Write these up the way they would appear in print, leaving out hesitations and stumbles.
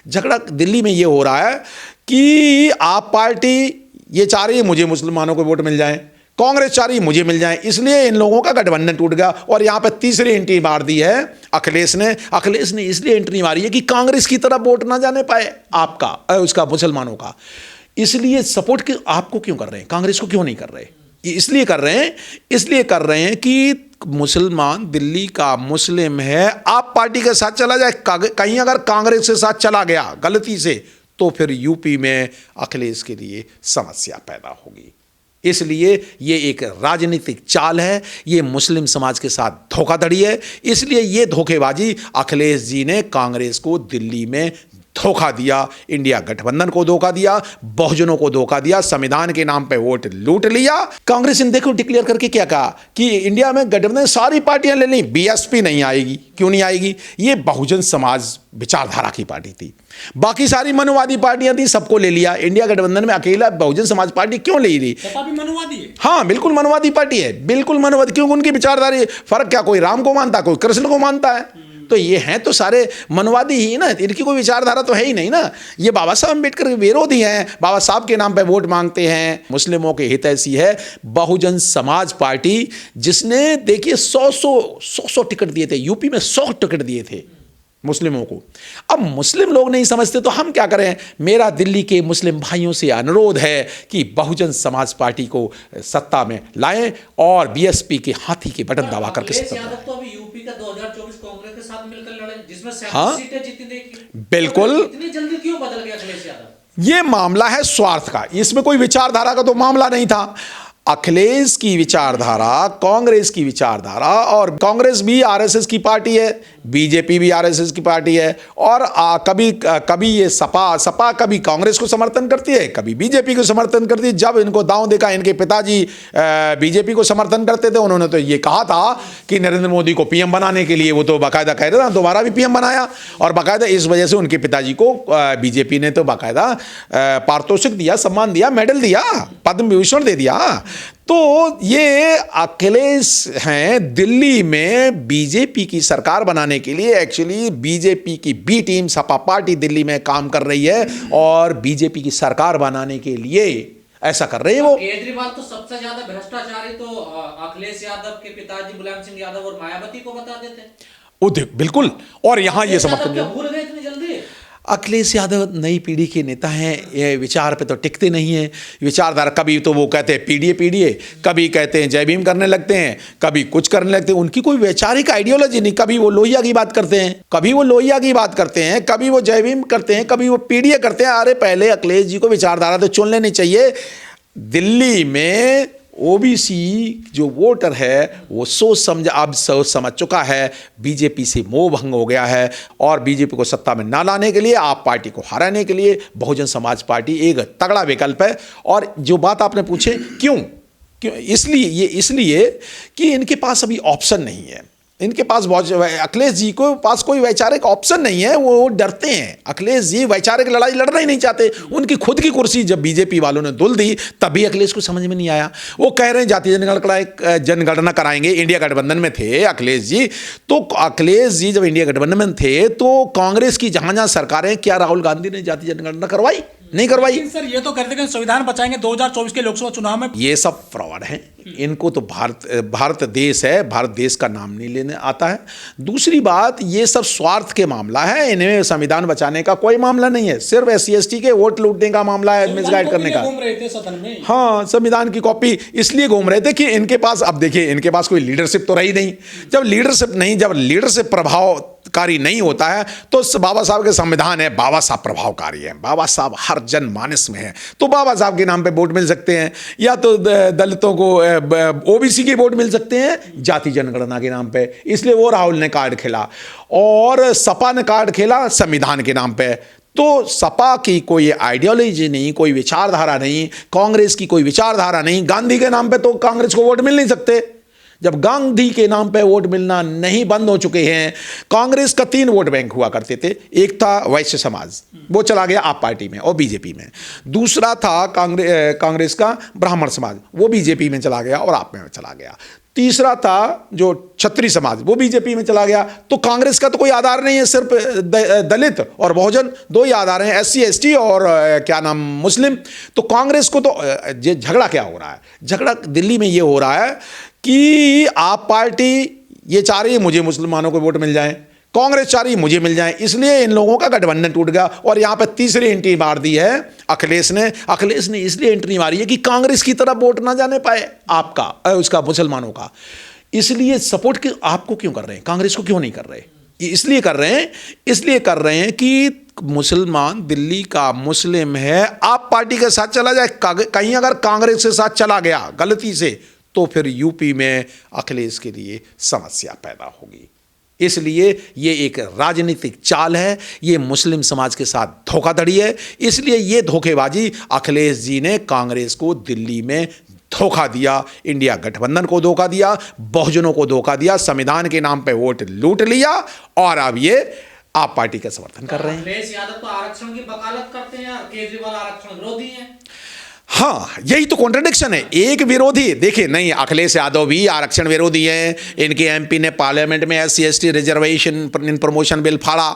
झगड़ा दिल्ली में ये हो रहा है कि आप पार्टी ये चाह रही है मुझे मुसलमानों को वोट मिल जाए, कांग्रेस चाह रही है मुझे मिल जाए, इसलिए इन लोगों का गठबंधन टूट गया। और यहां पे तीसरी एंट्री मार दी है अखिलेश ने इसलिए एंट्री मारी है कि कांग्रेस की तरफ वोट ना जाने पाए आपका उसका मुसलमानों का। इसलिए सपोर्ट आपको क्यों कर रहे हैं, कांग्रेस को क्यों नहीं कर रहे? इसलिए कर रहे हैं कि मुसलमान दिल्ली का मुस्लिम है, आप पार्टी के साथ चला जाए, कहीं अगर कांग्रेस के साथ चला गया गलती से तो फिर यूपी में अखिलेश के लिए समस्या पैदा होगी। इसलिए ये एक राजनीतिक चाल है, ये मुस्लिम समाज के साथ धोखाधड़ी है। इसलिए ये धोखेबाजी अखिलेश जी ने कांग्रेस को दिल्ली में धोखा दिया, इंडिया गठबंधन को धोखा दिया, बहुजनों को धोखा दिया, संविधान के नाम पे वोट लूट लिया। कांग्रेस ने देखो डिक्लेयर करके क्या कहा कि इंडिया में गठबंधन सारी पार्टियां ले ली, बीएसपी नहीं आएगी। क्यों नहीं आएगी? ये बहुजन समाज विचारधारा की पार्टी थी, बाकी सारी मनुवादी पार्टियां थी, सबको ले लिया। इंडिया गठबंधन में अकेला बहुजन समाज पार्टी क्यों ले ली? मनुवादी है। हाँ बिल्कुल मनुवादी पार्टी है, बिल्कुल मनुवादी। क्योंकि उनकी विचारधारा फर्क क्या, कोई राम को मानता, कोई कृष्ण को मानता है, तो ये हैं तो सारे मनवादी ही ना, इनकी कोई विचारधारा तो है ही नहीं ना। ये बाबा साहब अम्बेडकर के विरोधी हैं, बाबा साहब के नाम पे वोट मांगते हैं। मुस्लिमों के हित ऐसी है बहुजन समाज पार्टी, जिसने देखिए 100 टिकट दिए थे, यूपी में 100 टिकट दिए थे मुस्लिमों को। अब मुस्लिम लोग नहीं समझते तो हम क्या करें? मेरा दिल्ली के मुस्लिम भाइयों से अनुरोध है कि बहुजन समाज पार्टी को सत्ता में लाएं और बीएसपी के हाथी के बटन दबा करके सत्ता में लाएं। तो अभी यूपी का 2024 कांग्रेस के साथ मिलकर लड़े, जिसमें 7 सीटें जीती देखी। बिल्कुल। तो इतनी जल्दी क्यों बदल गया अखिलेश यादव? ये मामला है स्वार्थ का, इसमें कोई विचारधारा का तो मामला नहीं था। अखिलेश की विचारधारा, कांग्रेस की विचारधारा, और कांग्रेस भी आरएसएस की पार्टी है, बीजेपी भी आरएसएस की पार्टी है, और कभी ये सपा कभी कांग्रेस को समर्थन करती है, कभी बीजेपी को समर्थन करती है। जब इनको दांव देखा, इनके पिताजी बीजेपी को समर्थन करते थे, उन्होंने तो ये कहा था कि नरेंद्र मोदी को पीएम बनाने के लिए, वो तो बाकायदा कह रहे थे, दोबारा भी पीएम बनाया। और बाकायदा इस वजह से उनके पिताजी को बीजेपी ने तो बाकायदा पारितोषिक दिया, सम्मान दिया, मेडल दिया, पद्म विभूषण दे दिया। तो ये अखिलेश हैं दिल्ली में बीजेपी की सरकार बनाने के लिए। एक्चुअली बीजेपी की B team Sapa party Delhi में काम कर रही है और बीजेपी की सरकार बनाने के लिए ऐसा कर रहे हैं वो। केजरीवाल तो सबसे ज्यादा भ्रष्टाचारी तो अखिलेश यादव के पिताजी मुलायम सिंह यादव और मायावती को बता देते। बिल्कुल। और यहां ये समर्थन भूल गए इतनी जल्दी? अखिलेश यादव नई पीढ़ी के नेता हैं, ये विचार पे तो टिकते नहीं हैं। विचारधारा कभी तो वो कहते हैं पीडीए, कभी कहते हैं जय भीम करने लगते हैं, कभी कुछ करने लगते हैं। उनकी कोई वैचारिक आइडियोलॉजी नहीं। कभी वो लोहिया की बात करते हैं, कभी वो जय भीम करते हैं, कभी वो पीडीए करते हैं। अरे पहले अखिलेश जी को विचारधारा तो चुन लेनी चाहिए। दिल्ली में ओबीसी जो वोटर है वो सोच समझ चुका है, बीजेपी से मोह भंग हो गया है, और बीजेपी को सत्ता में ना लाने के लिए, आप पार्टी को हराने के लिए बहुजन समाज पार्टी एक तगड़ा विकल्प है। और जो बात आपने पूछे क्यों, इसलिए कि इनके पास अभी ऑप्शन नहीं है। इनके पास अखिलेश जी को पास कोई वैचारिक ऑप्शन नहीं है, वो डरते हैं। अखिलेश जी वैचारिक लड़ाई लड़ना ही नहीं चाहते। उनकी खुद की कुर्सी जब बीजेपी वालों ने धुल दी तभी अखिलेश को समझ में नहीं आया। वो कह रहे हैं जातीय जनगणना कराएंगे। इंडिया गठबंधन में थे अखिलेश जी, तो अखिलेश जी जब इंडिया गठबंधन में थे तो कांग्रेस की जहां सरकारें, क्या राहुल गांधी ने जातीय जनगणना करवाई? नहीं करवाई। सर ये तो कहते हैं कि संविधान बचाएंगे 2024 के लोकसभा चुनाव में। ये सब फ्रॉड है। इनको तो भारत देश है, भारत देश का नाम नहीं लेने आता है। दूसरी बात, ये सब स्वार्थ के मामला है, इन्हें संविधान बचाने का कोई मामला नहीं है। सिर्फ SC/ST के वोट लूटने का मामला है, मिसगाइड करने का। घूम रहे थे सदन में। हाँ, संविधान की कॉपी इसलिए घूम रहे थे कि इनके पास, अब देखिए इनके पास कोई लीडरशिप तो रही नहीं। जब लीडरशिप प्रभावकारी नहीं होता है तो बाबा साहब के संविधान है, बाबा साहब प्रभावकारी है, बाबा साहब हर जनमानस में है, तो बाबा साहब के नाम पे वोट मिल सकते हैं, या तो दलितों को ओबीसी के वोट मिल सकते हैं जाति जनगणना के नाम पे। इसलिए वो राहुल ने कार्ड खेला और सपा ने कार्ड खेला संविधान के नाम पे। तो सपा की कोई आइडियोलॉजी नहीं, कोई विचारधारा नहीं, कांग्रेस की कोई विचारधारा नहीं। गांधी के नाम पे तो कांग्रेस को वोट मिल नहीं सकते। जब गांधी के नाम पे वोट मिलना नहीं बंद हो चुके हैं, कांग्रेस का 3 वोट बैंक हुआ करते थे। एक था वैश्य समाज, वो चला गया आप पार्टी में और बीजेपी में। दूसरा था कांग्रेस का ब्राह्मण समाज, वो बीजेपी में चला गया और आप में चला गया। तीसरा था जो क्षत्रिय समाज, वो बीजेपी में चला गया। तो कांग्रेस का तो कोई आधार नहीं है, सिर्फ दलित और बहुजन दो ही आधार हैं, SC ST और क्या नाम मुस्लिम। तो कांग्रेस को तो ये झगड़ा क्या हो रहा है, झगड़ा दिल्ली में ये हो रहा है कि आप पार्टी ये चाह रही है मुझे मुसलमानों को वोट मिल जाए, कांग्रेस चाह रही मुझे मिल जाए, इसलिए इन लोगों का गठबंधन टूट गया। और यहाँ पे तीसरी एंट्री मार दी है अखिलेश ने इसलिए एंट्री मारी है कि कांग्रेस की तरफ वोट ना जाने पाए आपका, उसका मुसलमानों का। इसलिए सपोर्ट आपको क्यों कर रहे हैं, कांग्रेस को क्यों नहीं कर रहे? इसलिए कर रहे हैं कि मुसलमान दिल्ली का मुस्लिम है, आप पार्टी के साथ चला जाए, कहीं अगर कांग्रेस के साथ चला गया गलती से तो फिर यूपी में अखिलेश के लिए समस्या पैदा होगी। इसलिए ये एक राजनीतिक चाल है, ये मुस्लिम समाज के साथ धोखाधड़ी है। इसलिए ये धोखेबाजी अखिलेश जी ने कांग्रेस को दिल्ली में धोखा दिया, इंडिया गठबंधन को धोखा दिया, बहुजनों को धोखा दिया, संविधान के नाम पे वोट लूट लिया और अब ये आप पार्टी का समर्थन कर रहे हैं। अखिलेश यादव तो आरक्षण की वकालत करते हैं और केजरीवाल आरक्षण विरोधी हैं। हाँ, यही तो कॉन्ट्रडिक्शन है। एक विरोधी देखिए, नहीं अखिलेश यादव भी आरक्षण विरोधी हैं, इनके MP ने पार्लियामेंट में SC ST reservation promotion bill फाड़ा,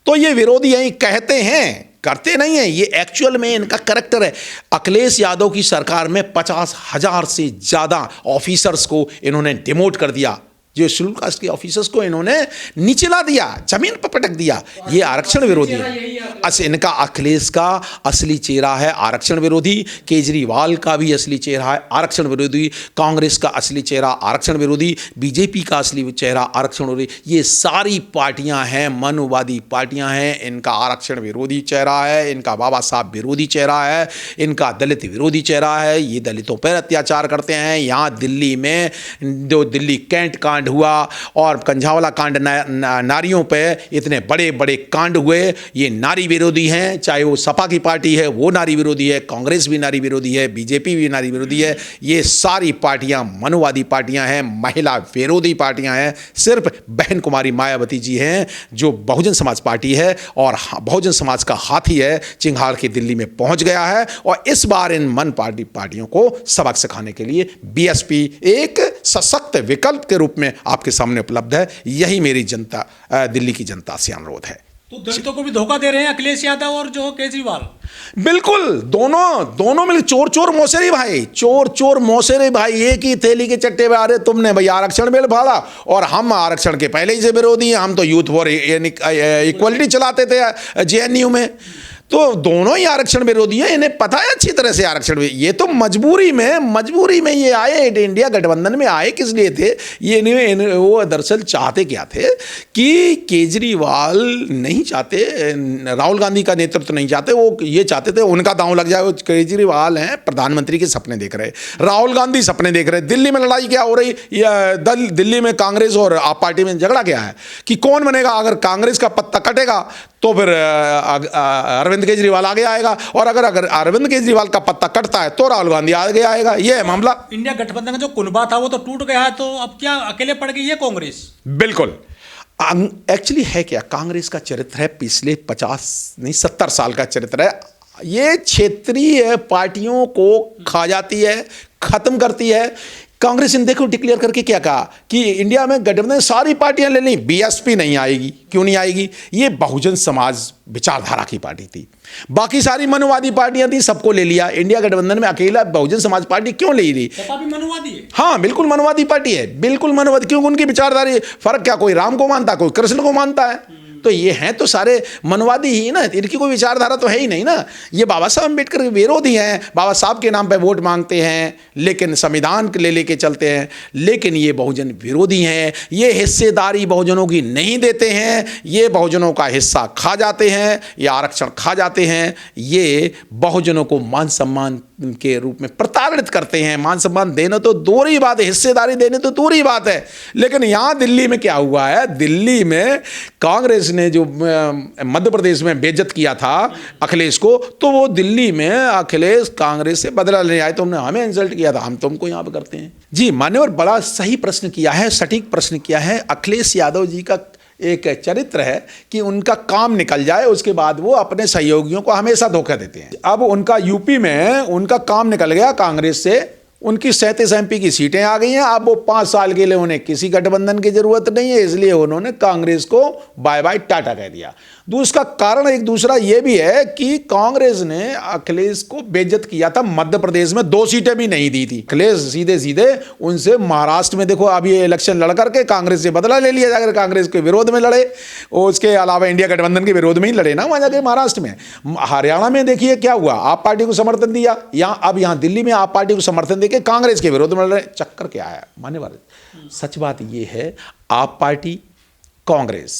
तो ये विरोधी हैं, कहते हैं, करते नहीं है। ये एक्चुअल में इनका करैक्टर है। अखिलेश यादव की सरकार में 50,000 से ज़्यादा ऑफिसर्स को इन्होंने डिमोट कर दिया, जो शेड्यूल कास्ट के ऑफिसर्स को इन्होंने नीचे ला दिया, जमीन पर पटक दिया। ये आरक्षण विरोधी है। इनका अखिलेश का असली चेहरा है आरक्षण विरोधी, केजरीवाल का भी असली चेहरा है आरक्षण विरोधी, कांग्रेस का असली चेहरा आरक्षण विरोधी, बीजेपी का असली चेहरा आरक्षण विरोधी। ये सारी पार्टियां हैं मनुवादी पार्टियां हैं, इनका आरक्षण विरोधी चेहरा है, इनका बाबा साहब विरोधी चेहरा है, इनका दलित विरोधी चेहरा है। ये दलितों पर अत्याचार करते हैं। यहाँ दिल्ली में जो दिल्ली कैंट कांड हुआ और कंझावला कांड, नारियों पे इतने बड़े बड़े कांड हुए, ये नारी विरोधी हैं। चाहे वो सपा की पार्टी है वो नारी विरोधी है, कांग्रेस भी नारी विरोधी है, बीजेपी भी नारी विरोधी है। ये सारी पार्टियां मनुवादी पार्टियां हैं, महिला विरोधी पार्टियां हैं। सिर्फ बहन कुमारी मायावती जी हैं जो बहुजन समाज पार्टी है और बहुजन समाज का हाथी है, चिंघाड़ के दिल्ली में पहुंच गया है। और इस बार इन मन पार्टियों को सबक सिखाने के लिए BSP एक सशक्त विकल्प के रूप में आपके सामने उपलब्ध है। यही मेरी जनता, दिल्ली की जनता से अनुरोध है। तो दलितों को भी धोखा दे रहे हैं अखिलेश यादव और जो केजरीवाल। बिल्कुल, दोनों मिल चोर मौसेरे भाई, चोर मौसेरे भाई एक ही थैली के चट्टे पे आ रहे। तुमने भाई आरक्षण बिल फाड़ा और हम आरक्षण के पहले ही से विरोधी हैं। हम तो यूथ फॉर इक्वलिटी चलाते थे JNU में, तो दोनों ही आरक्षण विरोधी हैं। इन्हें पता है अच्छी तरह से आरक्षण, ये तो मजबूरी में ये आए, इंडिया गठबंधन में आए किस लिए थे ये वो दरअसल चाहते क्या थे कि केजरीवाल नहीं चाहते, राहुल गांधी का नेतृत्व नहीं चाहते, वो ये चाहते थे उनका दांव लग जाए। वो केजरीवाल हैं प्रधानमंत्री के सपने देख रहे, राहुल गांधी सपने देख रहे। दिल्ली में लड़ाई क्या हो रही, दिल्ली में कांग्रेस और आप पार्टी में झगड़ा क्या है कि कौन बनेगा। अगर कांग्रेस का पत्ता कटेगा तो फिर अरविंद केजरीवाल आगे आएगा, और अगर अरविंद केजरीवाल का पत्ता कटता है तो राहुल गांधी आगे आएगा। ये है मामला। इंडिया गठबंधन का जो कुनबा था वो तो टूट गया है, तो अब क्या अकेले पड़ गई है कांग्रेस? बिल्कुल, एक्चुअली है क्या, कांग्रेस का चरित्र है पिछले 70 साल का चरित्र है। ये क्षेत्रीय पार्टियों को खा जाती है, खत्म करती है। कांग्रेस ने देखो डिक्लेयर करके क्या कहा कि इंडिया में गठबंधन सारी पार्टियां ले ली, BSP नहीं आएगी। क्यों नहीं आएगी? ये बहुजन समाज विचारधारा की पार्टी थी, बाकी सारी मनुवादी पार्टियां थी, सबको ले लिया। इंडिया गठबंधन में अकेला बहुजन समाज पार्टी क्यों ले रही? सपा भी मनुवादी है। हाँ, बिल्कुल मनुवादी पार्टी है, बिल्कुल मनुवादी। क्योंकि उनकी विचारधारा फर्क क्या, कोई राम को मानता, कोई कृष्ण को मानता है। तो ये हैं तो सारे मनवादी ही ना, इनकी कोई विचारधारा तो है ही नहीं ना। ये बाबा साहब अम्बेडकर के विरोधी हैं, बाबा साहब के नाम पे वोट मांगते हैं, लेकिन संविधान लेके चलते हैं, लेकिन ये बहुजन विरोधी हैं। ये हिस्सेदारी बहुजनों की नहीं देते हैं, ये बहुजनों का हिस्सा खा जाते हैं, ये आरक्षण खा जाते हैं, ये बहुजनों को मान सम्मान के रूप में प्रताड़ित करते हैं। मान सम्मान देना तो दूर ही बात है, हिस्सेदारी देने तो दूर ही बात है। लेकिन यहाँ दिल्ली में क्या हुआ है, दिल्ली में कांग्रेस ने जो मध्य प्रदेश में बेइज्जत किया था अखिलेश को, तो वो दिल्ली में अखिलेश कांग्रेस से बदला लेने आए। तुमने हमें इंसल्ट किया था, हम तुमको यहाँ पे करते हैं। जी मान्यवर, बड़ा सही प्रश्न किया है, सटीक प्रश्न किया है। अखिलेश यादव जी का एक चरित्र है कि उनका काम निकल जाए, उसके बाद वो अपने सहयोगियों को हमेशा धोखा देते हैं। अब उनका यूपी में उनका काम निकल गया कांग्रेस से, उनकी 37 MP की सीटें आ गई हैं। अब वो 5 साल के लिए उन्हें किसी गठबंधन की जरूरत नहीं है, इसलिए उन्होंने कांग्रेस को बाय बाय टाटा कह दिया। उसका कारण एक दूसरा ये भी है कि कांग्रेस ने अखिलेश को बेइज्जत किया था। मध्य प्रदेश में 2 सीटें भी नहीं दी थी। अखिलेश सीधे सीधे उनसे महाराष्ट्र में देखो अब ये इलेक्शन लड़ करके कांग्रेस से बदला ले लिया, जाकर कांग्रेस के विरोध में लड़े। उसके अलावा इंडिया गठबंधन के विरोध में ही लड़े ना वहां जाके महाराष्ट्र में। हरियाणा में देखिए क्या हुआ, आप पार्टी को समर्थन दिया, अब यहाँ दिल्ली में आप पार्टी को समर्थन देके कांग्रेस के विरोध में लड़ रहे। चक्कर क्या है मानने वाले? सच बात ये है, आप पार्टी, कांग्रेस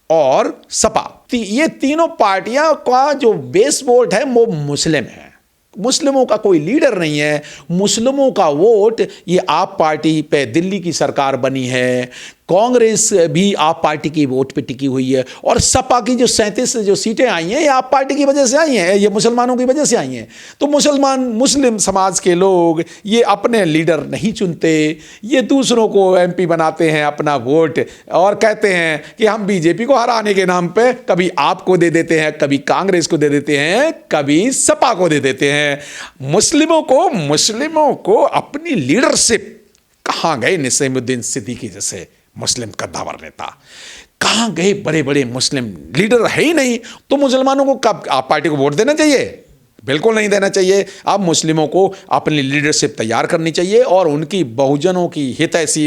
और सपा, ये तीनों पार्टियां का जो बेस वोट है वो मुस्लिम है। मुस्लिमों का कोई लीडर नहीं है। मुस्लिमों का वोट, ये आप पार्टी पे दिल्ली की सरकार बनी है, कांग्रेस भी आप पार्टी की वोट पे टिकी हुई है, और सपा की जो 37 जो सीटें आई हैं ये आप पार्टी की वजह से आई हैं, ये मुसलमानों की वजह से आई हैं। तो मुस्लिम समाज के लोग ये अपने लीडर नहीं चुनते, ये दूसरों को MP बनाते हैं अपना वोट, और कहते हैं कि हम बीजेपी को हराने के नाम पे कभी आपको दे देते हैं, कभी कांग्रेस को दे देते हैं, कभी सपा को दे देते हैं। मुस्लिमों को अपनी लीडरशिप, कहां गए निज़ामुद्दीन सिद्दीकी जैसे मुस्लिम कद्दावर नेता, कहां गए बड़े बड़े मुस्लिम लीडर? है ही नहीं। तो मुसलमानों को कब आप पार्टी को वोट देना चाहिए? बिल्कुल नहीं देना चाहिए। अब मुस्लिमों को अपनी लीडरशिप तैयार करनी चाहिए और उनकी बहुजनों की हितैषी